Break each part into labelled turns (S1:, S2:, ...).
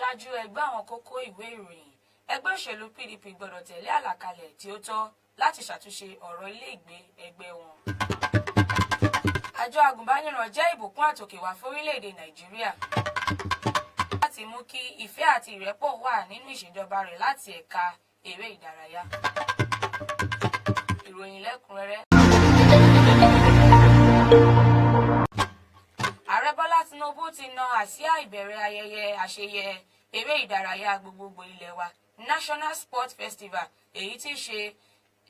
S1: ṣáájú ẹgbẹ́ àwọn kókó ìwé ìròyìn. Ẹgbẹ́ òṣèlú PDP gbọdọ̀ tẹ̀lé àlàkalẹ̀ tí ó tọ́ láti ṣàtúnṣe ọ̀rọ̀ ilé ìgbé ẹgbẹ́ wọn. Àjọ Àgùn Bánirò jẹ́ ìbùkún àtòkèwá fún orílẹ̀-èdè Nàìjíríà láti mú kí ìfẹ́ àti ìrẹ́pọ̀ wà nínú ìṣèjọba rẹ̀ láti ẹ̀ka eré ìdárayá. Ìròyìn lẹ́kùnrẹ́rẹ́. Ààrẹ Bọ́lá Tinubu ti na àsíá ìbẹ̀rẹ̀ ayẹyẹ àṣeyẹ eré ìdárayá gbogbogbò ilẹ̀ wa National Sport Festival, èyí tí í ṣe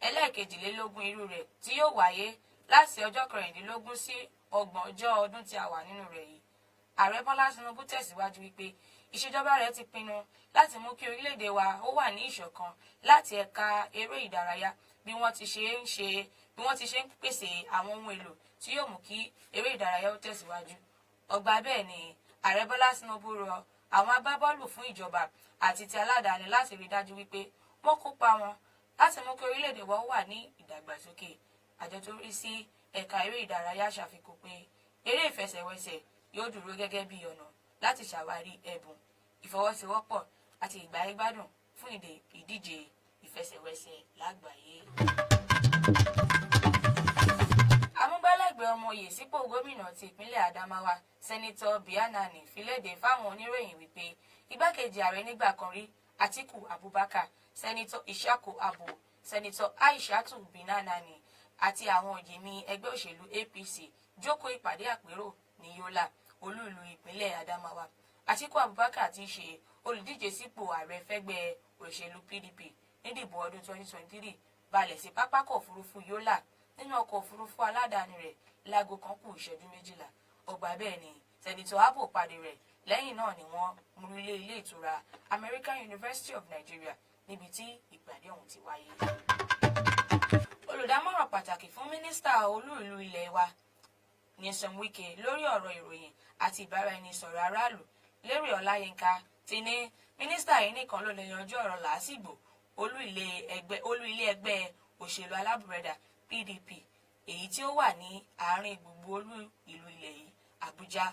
S1: ẹlẹ́ẹ̀kejìlélógún irú rẹ̀ tí yóò wáyé láti ọjọ́ 16 sí 30 ọdún tí a wà nínú rẹ̀ yìí. Ààrẹ Bọ́lá Tinubu tẹ̀síwájú wípé ìṣèjọba rẹ̀ ti pinnu láti mú kí orílẹ̀-èdè wa ó wà ní ìṣọ̀kan láti ẹ̀ka eré ìdárayá bí wọ́n ti ṣe ń pèsè àwọn ohun èlò tí yóò mú kí eré ìdárayá ó tẹ̀síwájú. Ọgbà bẹ́ẹ̀ ni Ààrẹ Bọ́lá Tinubu rọ àwọn agbábọ́ọ̀lù fún ìjọba àti ti aládàáni láti rí dájú wípé wọ́n kópa wọn láti mú kí orílẹ̀-èdè wa wà ní ìdàgbàsókè. Àjọ tó rí sí ẹ̀ka eré ìdárayá ṣàfikún pé eré ìfẹsẹ̀wọnsẹ̀ yóò dúró gẹ́gẹ́ bí ọ̀nà láti ṣàwárí ẹ̀bùn, ìfọwọ́sowọ́pọ̀ àti ìgbáyégbádùn fún ìdíje ìfẹsẹ̀wọnsẹ̀ lágbàáyé. Amúgbálẹ́gbẹ̀ẹ́ ọmọoyè sípò gómìnà ti ìpínlẹ̀ Adamawa Sẹ́nitọ̀ Bianani filéde fáwọn oníròyìn wípé igbákejì ààrẹ nígbà kan rí Atiku Abubakar, Sẹ́nitọ̀ Ishaku Abu, Sẹ́nitọ̀ Aishatu Binanani àti àwọn òjìmí ẹgbẹ́ òṣèlú APC jókòó ìpàdé àpérò ní Yola, olú ìlú ìpínlẹ̀ Adamawa. Atiku Abubakar ti ṣe olùdíje sípò ààrẹ fẹ́gbẹ́ òṣèlú PDP nídìbò ọdún 2023 balẹ̀ sí pápákọ̀ òfurufú Yola nínú ọkọ̀ òfurufú aládàáni rẹ̀ láago 12:12. Ọgbà bẹ́ẹ̀ ni Sẹ́nitọ̀ Abu pàdé rẹ̀. Lẹ́yìn náà ni wọ́n mú ilé ìtura American University of Nigeria níbi tí ìpàdé ọ̀hún ti wáyé. Olùdámọ̀ràn pàtàkì fún mínísítà olú ìlú ilẹ̀ wa Nyesom Wike lórí ọ̀rọ̀ ìròyìn àti ìbáraẹnisọ̀rọ̀ aráàlú Lérè Ọláyínká ti ní mínísítà yìí nìkan ló lè yanjú ọ̀rọ̀ làásìgbò olú ilé ẹgbẹ́ òṣèlú alábùradà PDP èyí tí ó wà ní àárín gbùngbùn olú ìlú ilẹ̀ yìí Àbújá.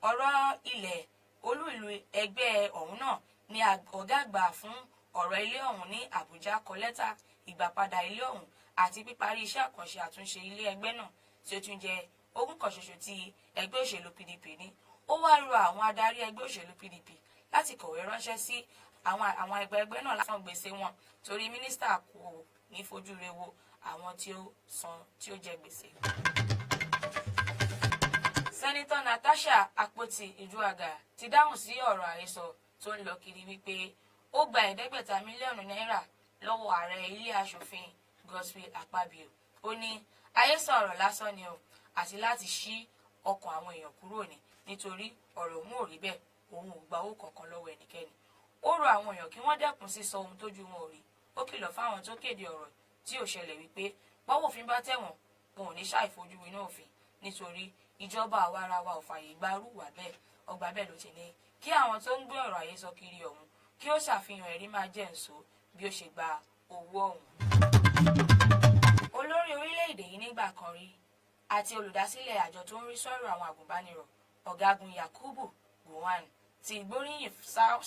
S1: Ọ̀rọ̀ ilẹ̀ olú ìlú ẹgbẹ́ ọ̀hún náà ni ọ̀gá àgbà fún ọ̀rọ̀ ilé ọ̀hún ní Àbújá kọ lẹ́tà ìgbàpadà ilé ọ̀hún àti píparí iṣẹ́ àkànṣe àtúnṣe ilé ẹgbẹ́ náà tí ó tún jẹ́ ogún kan ṣoṣo tí ẹgbẹ́ òṣèlú PDP ní. Ó wá rọ àwọn adarí ẹgbẹ́ òṣèlú PDP láti kọ̀wé ránṣẹ́ sí àwọn ẹgbẹ́ náà láti san gbèsè wọn torí mínísítà kò ní fojú rẹ̀ wo àwọn tí ó jẹ gbèsè. Sẹ́nitọ̀ Natasha Akpoti-Ijuaga ti dáhùn sí ọ̀rọ̀ àhesọ tó ń lọ kiri wípé ó gba $500 mílíọ̀nù lọ́wọ́ ààrẹ ilé aṣòfin Godswill Akpabio. Ó ní àhesọ ọ̀rọ̀ lásán ni o àti láti ṣí ọkàn àwọn èèyàn kúrò ní nítorí ọ̀rọ̀ òun ò rí bẹ́ẹ̀, òun ò gba owó kankan lọ́wọ́ ẹnikẹ́ni. Ó rọ àwọn èèyàn kí wọ́n dẹ́kun sísọ ohun tójú wọn ò rí. Ó kìlọ̀ fáwọn tó kéde ọ̀rọ̀ tí ò ṣẹlẹ̀ wípé bọ́wọ́ òfin bá tẹ̀wọ̀n wọn ò ní ṣàìfojú winá òfin nítorí ìjọba àwarawa ò fààyè gba rúwà bẹ́ẹ̀. Ọgbà bẹ́ẹ̀ ló ti ní kí àwọn tó ń gbé ọ̀rọ̀ àhesọ kiri ọ̀hún kí ó ṣàfihàn ẹ̀rí máa jẹ́ ǹso bí ó ṣe gba owó ọ̀hún. Olórí orílẹ̀-èdè yìí nígbà kan rí àti olùdásílẹ̀ àjọ tó ń rí sọ́rọ̀ àwọn àgùnbánirọ̀ Ọ̀gágun Yakubu Gowon ti gbóríyìn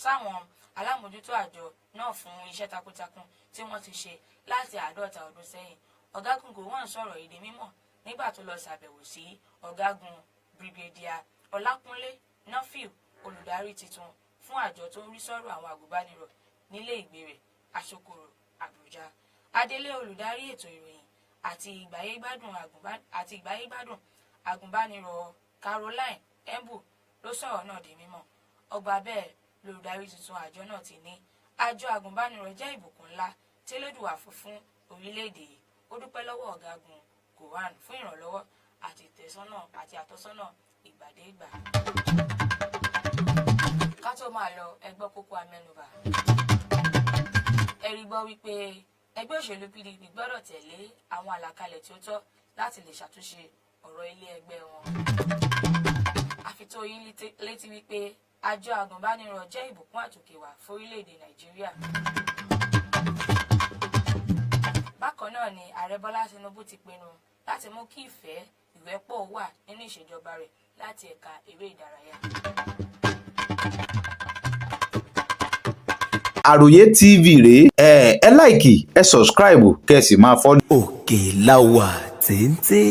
S1: sáwọn alámòjútó àjọ náà fún iṣẹ́ takuntakun tí wọ́n ti ṣe láti 50 ọdún sẹ́yìn. Ọ̀gágun Gowon sọ̀rọ̀ èdè mímọ́ nígbà tó lọ ṣàbẹ̀wò sí Ọ̀gágun Brigadier Ọlákúnlé Nọ́fìl, olùdarí tuntun fún àjọ tó ń rí sọ́rọ̀ àwọn àgùnbánirọ̀ nílé ìgbé rẹ̀ Asokoro Àbújá. Adélé olùdarí ètò ìròyìn àti ìgbáyégbádùn àgùnbánirọ̀ Caroline Embu ló sọ̀rọ̀ náà di mímọ̀. Ọgbà bẹ́ẹ̀ lolùdarí tuntun àjọ náà ti ní àjọ àgùnbánirọ̀ jẹ́ ìbùkún ńlá tí Elédùà fún orílẹ̀-èdè yìí. Ó dúpẹ́ lọ́wọ́ Ọ̀gágun Gowon fún ìrànlọ́wọ́ àti ìtẹ̀sọ́nà àti àtọ́sọ́nà ìgbàdégbà. Ká tó máa lọ ẹgbọ́ kókó amẹ́nubà. Ẹ̀rí gbọ́ wípé ẹgbẹ́ òṣèlú PDP gbọ́dọ̀ tẹ̀lé àwọn àlàkalẹ̀ tí ó tọ́ láti lè ṣàtúnṣe ọ̀rọ̀ ilé ẹgbẹ́ wọn. Àfitó yín létí wípé àjọ àgùnbánirọ̀ jẹ́ ìbùkún àtòkèwá fún orílẹ̀-èdè Nàìjíríà. Bákan náà ni Ààrẹ Bọ́lá Tinubu ti pinnu láti mú kí ìfẹ́ ìrẹ́pọ̀ wà nínú ìṣèjọba rẹ̀ láti ẹ̀ka eré ìdárayá.
S2: Àròyé TV rèé ẹ láìkì ẹ subscribe kẹ́ sì máa fọ́lọ́.
S3: Òkè la wà téńté.